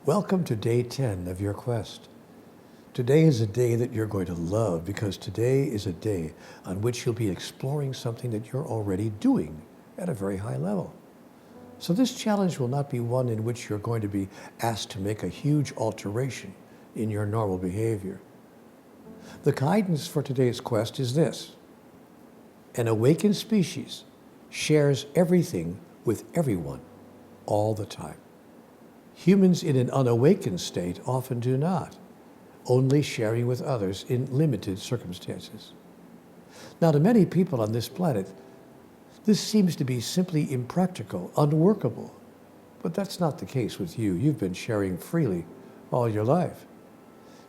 Welcome to day 10 of your quest. Today is a day that you're going to love because today is a day on which you'll be exploring something that you're already doing at a very high level. So this challenge will not be one in which you're going to be asked to make a huge alteration in your normal behavior. The guidance for today's quest is this: an awakened species shares everything with everyone all the time. Humans in an unawakened state often do not, only sharing with others in limited circumstances. Now, to many people on this planet, this seems to be simply impractical, unworkable. But that's not the case with you. You've been sharing freely all your life.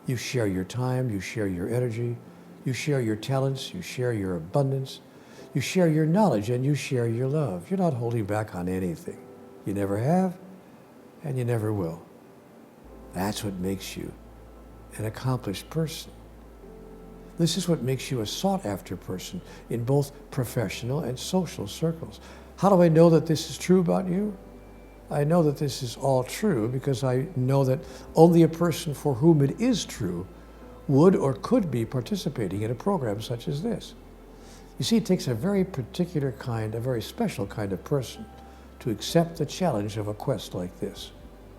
You share your time, you share your energy, you share your talents, you share your abundance, you share your knowledge, and you share your love. You're not holding back on anything. You never have, and you never will. That's what makes you an accomplished person. This is what makes you a sought-after person in both professional and social circles. How do I know that this is true about you? I know that this is all true because I know that only a person for whom it is true would or could be participating in a program such as this. You see, it takes a very particular kind, a very special kind of person to accept the challenge of a quest like this,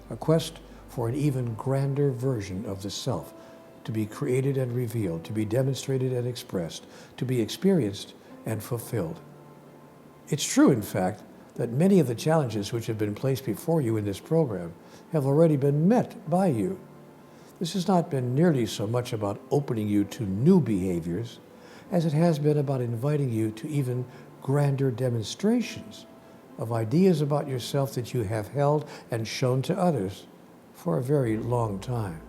a quest for an even grander version of the self, to be created and revealed, to be demonstrated and expressed, to be experienced and fulfilled. It's true, in fact, that many of the challenges which have been placed before you in this program have already been met by you. This has not been nearly so much about opening you to new behaviors as it has been about inviting you to even grander demonstrations of ideas about yourself that you have held and shown to others for a very long time.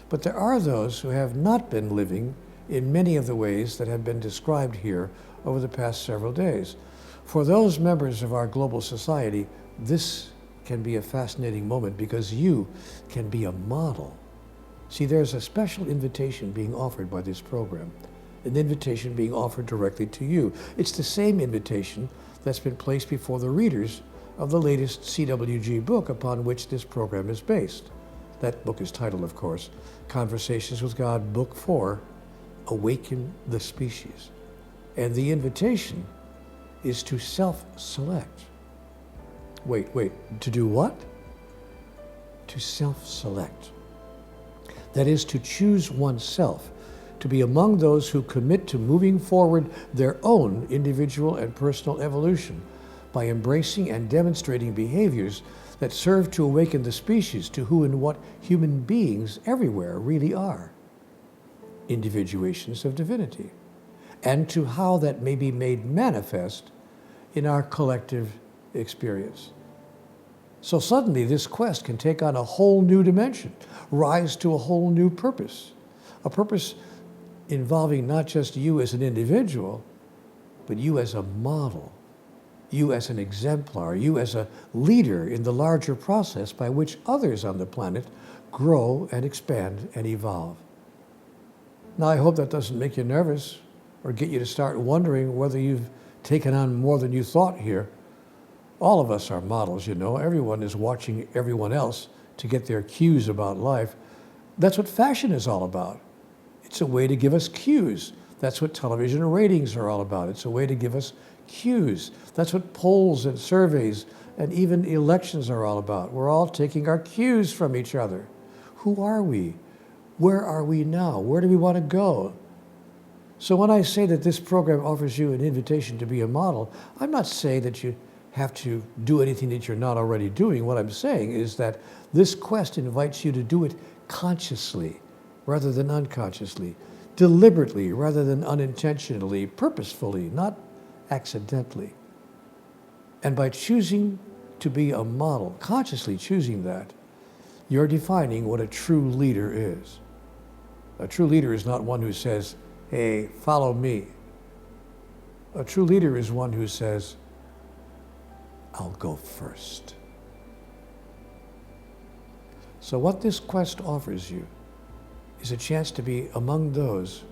But there are those who have not been living in many of the ways that have been described here over the past several days. For those members of our global society, this can be a fascinating moment because you can be a model. See, there's a special invitation being offered by this program, an invitation being offered directly to you. It's the same invitation that's been placed before the readers of the latest CWG book upon which this program is based. That book is titled, of course, Conversations with God, Book 4, Awaken the Species. And the invitation is to self-select. Wait, to do what? To self-select. That is, to choose oneself to be among those who commit to moving forward their own individual and personal evolution by embracing and demonstrating behaviors that serve to awaken the species to who and what human beings everywhere really are, individuations of divinity, and to how that may be made manifest in our collective experience. So suddenly this quest can take on a whole new dimension, rise to a whole new purpose, a purpose involving not just you as an individual, but you as a model, you as an exemplar, you as a leader in the larger process by which others on the planet grow and expand and evolve. Now, I hope that doesn't make you nervous or get you to start wondering whether you've taken on more than you thought here. All of us are models, you know. Everyone is watching everyone else to get their cues about life. That's what fashion is all about. It's a way to give us cues. That's what television ratings are all about. It's a way to give us cues. That's what polls and surveys and even elections are all about. We're all taking our cues from each other. Who are we? Where are we now? Where do we want to go? So when I say that this program offers you an invitation to be a model, I'm not saying that you have to do anything that you're not already doing. What I'm saying is that this quest invites you to do it consciously rather than unconsciously, deliberately rather than unintentionally, purposefully, not accidentally. And by choosing to be a model, consciously choosing that, you're defining what a true leader is. A true leader is not one who says, "Hey, follow me." A true leader is one who says, "I'll go first." So what this quest offers you is a chance to be among those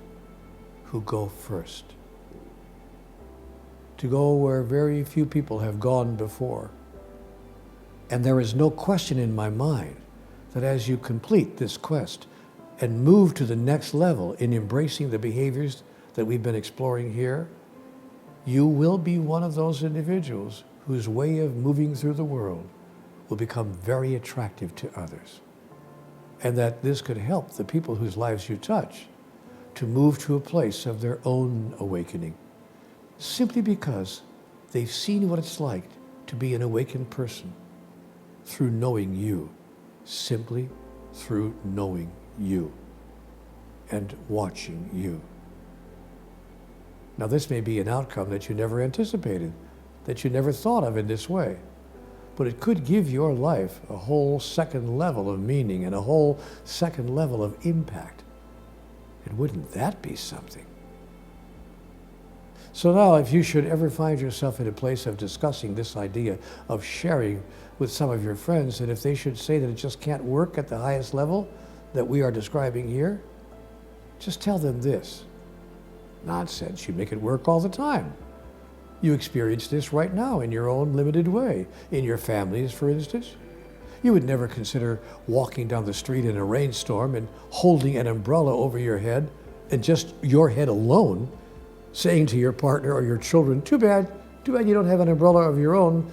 who go first, to go where very few people have gone before. And there is no question in my mind that as you complete this quest and move to the next level in embracing the behaviors that we've been exploring here, you will be one of those individuals whose way of moving through the world will become very attractive to others. And that this could help the people whose lives you touch to move to a place of their own awakening, simply because they've seen what it's like to be an awakened person through knowing you, simply through knowing you and watching you. Now, this may be an outcome that you never anticipated, that you never thought of in this way, but it could give your life a whole second level of meaning and a whole second level of impact. And wouldn't that be something? So now, if you should ever find yourself in a place of discussing this idea of sharing with some of your friends, and if they should say that it just can't work at the highest level that we are describing here, just tell them this. Nonsense, you make it work all the time. You experience this right now in your own limited way, in your families, for instance. You would never consider walking down the street in a rainstorm and holding an umbrella over your head, and just your head alone, saying to your partner or your children, too bad you don't have an umbrella of your own,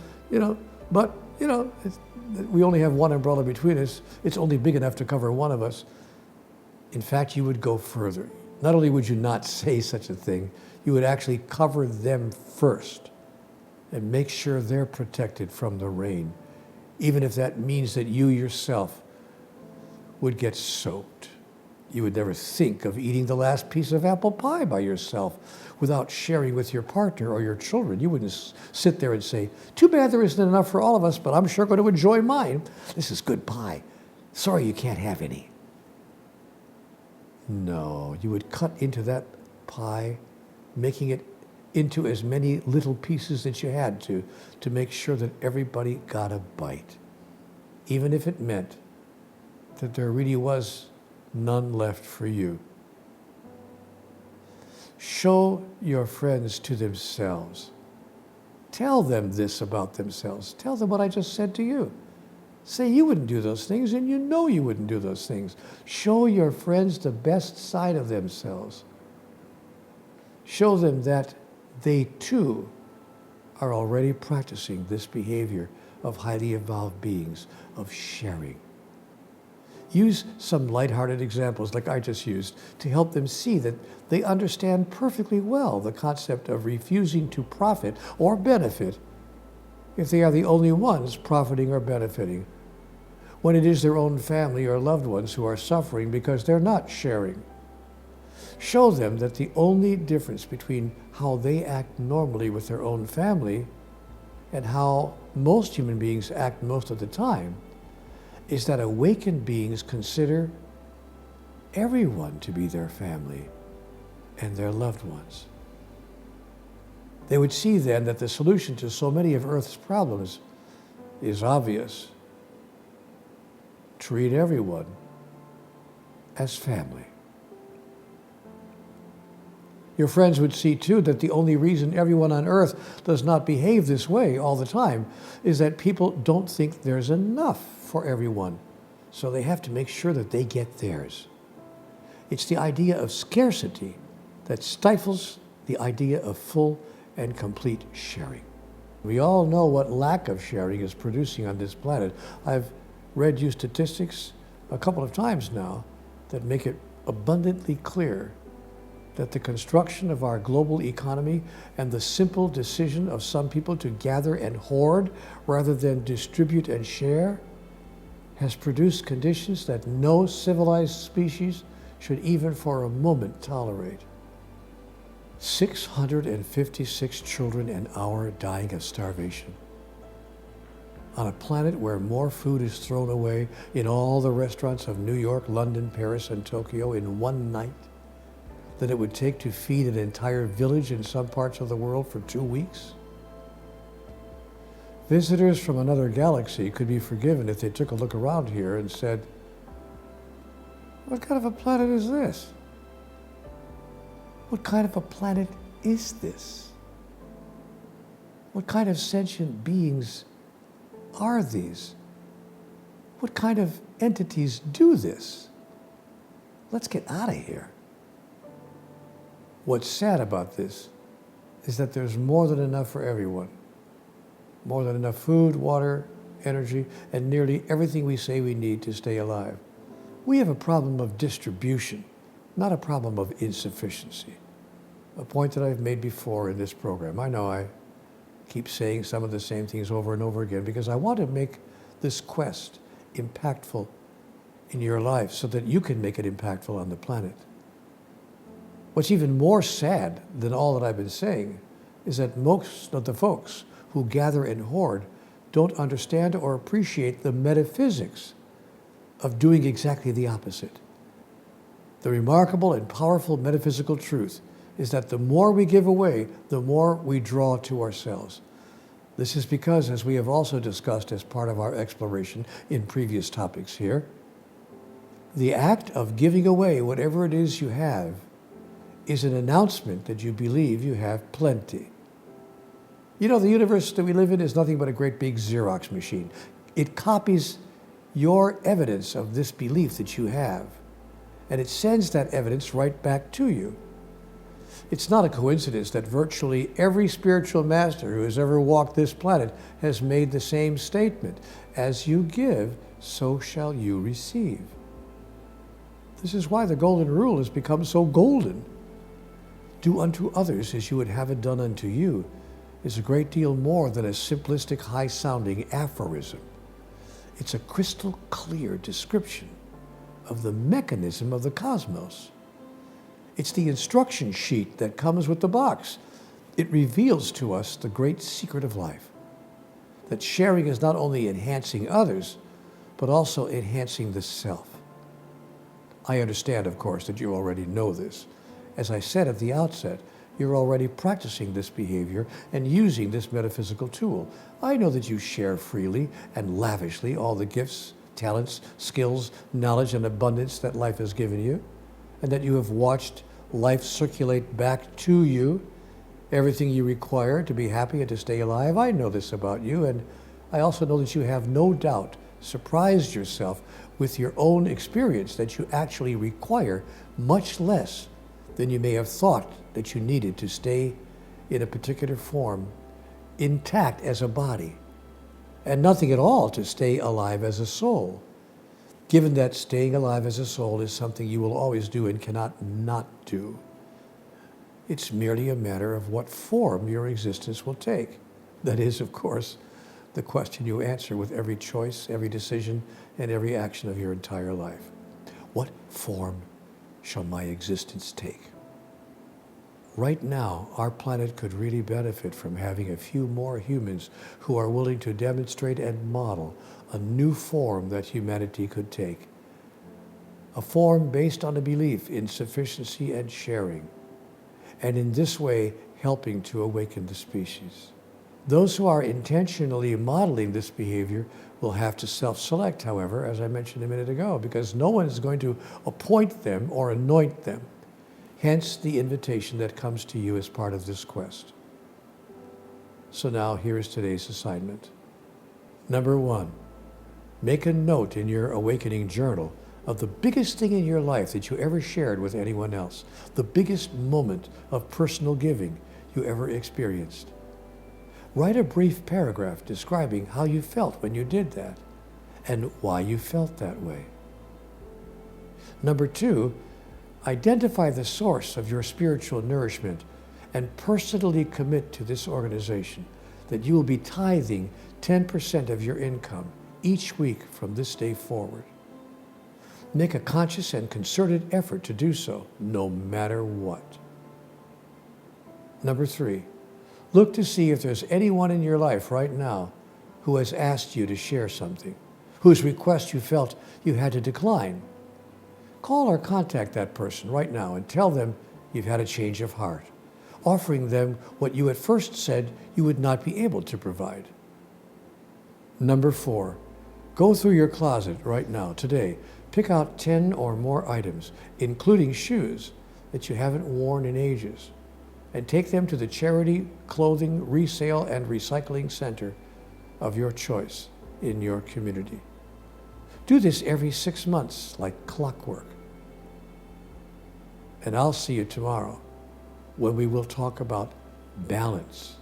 but we only have one umbrella between us. It's only big enough to cover one of us. In fact, you would go further. Not only would you not say such a thing, you would actually cover them first and make sure they're protected from the rain, even if that means that you yourself would get soaked. You would never think of eating the last piece of apple pie by yourself without sharing with your partner or your children. You wouldn't sit there and say, too bad there isn't enough for all of us, but I'm sure going to enjoy mine. This is good pie. Sorry you can't have any. No, you would cut into that pie, making it into as many little pieces that you had to make sure that everybody got a bite, even if it meant that there really was none left for you. Show your friends to themselves. Tell them this about themselves. Tell them what I just said to you. Say you wouldn't do those things, and you know you wouldn't do those things. Show your friends the best side of themselves. Show them that they too are already practicing this behavior of highly evolved beings, of sharing. Use some lighthearted examples like I just used to help them see that they understand perfectly well the concept of refusing to profit or benefit if they are the only ones profiting or benefiting, when it is their own family or loved ones who are suffering because they're not sharing. Show them that the only difference between how they act normally with their own family and how most human beings act most of the time is that awakened beings consider everyone to be their family and their loved ones. They would see then that the solution to so many of Earth's problems is obvious. Treat everyone as family. Your friends would see too that the only reason everyone on Earth does not behave this way all the time is that people don't think there's enough for everyone, so they have to make sure that they get theirs. It's the idea of scarcity that stifles the idea of full and complete sharing. We all know what lack of sharing is producing on this planet. I've read you statistics a couple of times now that make it abundantly clear that the construction of our global economy and the simple decision of some people to gather and hoard rather than distribute and share has produced conditions that no civilized species should even for a moment tolerate. 656 children an hour dying of starvation. On a planet where more food is thrown away in all the restaurants of New York, London, Paris, and Tokyo in one night than it would take to feed an entire village in some parts of the world for 2 weeks? Visitors from another galaxy could be forgiven if they took a look around here and said, what kind of a planet is this? What kind of a planet is this? What kind of sentient beings are these? What kind of entities do this. Let's get out of here. What's sad about this is that there's more than enough for everyone. More than enough food, water, energy, and nearly everything we say we need to stay alive. We have a problem of distribution, not a problem of insufficiency. A point that I've made before in this program. I know I keep saying some of the same things over and over again because I want to make this quest impactful in your life so that you can make it impactful on the planet. What's even more sad than all that I've been saying is that most of the folks who gather and hoard don't understand or appreciate the metaphysics of doing exactly the opposite. The remarkable and powerful metaphysical truth is that the more we give away, the more we draw to ourselves. This is because, as we have also discussed as part of our exploration in previous topics here, the act of giving away whatever it is you have is an announcement that you believe you have plenty. You know, the universe that we live in is nothing but a great big Xerox machine. It copies your evidence of this belief that you have, and it sends that evidence right back to you. It's not a coincidence that virtually every spiritual master who has ever walked this planet has made the same statement. As you give, so shall you receive. This is why the golden rule has become so golden. Do unto others as you would have it done unto you is a great deal more than a simplistic, high-sounding aphorism. It's a crystal clear description of the mechanism of the cosmos. It's the instruction sheet that comes with the box. It reveals to us the great secret of life, that sharing is not only enhancing others, but also enhancing the self. I understand, of course, that you already know this. As I said at the outset, you're already practicing this behavior and using this metaphysical tool. I know that you share freely and lavishly all the gifts, talents, skills, knowledge, and abundance that life has given you, and that you have watched life circulate back to you everything you require to be happy and to stay alive. I know this about you, and I also know that you have no doubt surprised yourself with your own experience that you actually require much less than you may have thought that you needed to stay in a particular form, intact as a body, and nothing at all to stay alive as a soul, given that staying alive as a soul is something you will always do and cannot not do. It's merely a matter of what form your existence will take. That is, of course, the question you answer with every choice, every decision, and every action of your entire life. What form shall my existence take? Right now, our planet could really benefit from having a few more humans who are willing to demonstrate and model a new form that humanity could take. A form based on a belief in sufficiency and sharing, and in this way helping to awaken the species. Those who are intentionally modeling this behavior will have to self-select, however, as I mentioned a minute ago, because no one is going to appoint them or anoint them. Hence the invitation that comes to you as part of this quest. So now here is today's assignment. Number 1, make a note in your awakening journal of the biggest thing in your life that you ever shared with anyone else, the biggest moment of personal giving you ever experienced. Write a brief paragraph describing how you felt when you did that and why you felt that way. Number 2, identify the source of your spiritual nourishment and personally commit to this organization that you will be tithing 10% of your income each week from this day forward. Make a conscious and concerted effort to do so, no matter what. Number 3, look to see if there's anyone in your life right now who has asked you to share something, whose request you felt you had to decline. Call or contact that person right now and tell them you've had a change of heart, offering them what you at first said you would not be able to provide. Number 4, go through your closet right now, today. Pick out 10 or more items, including shoes that you haven't worn in ages, and take them to the charity, clothing, resale, and recycling center of your choice in your community. Do this every 6 months like clockwork. And I'll see you tomorrow when we will talk about balance.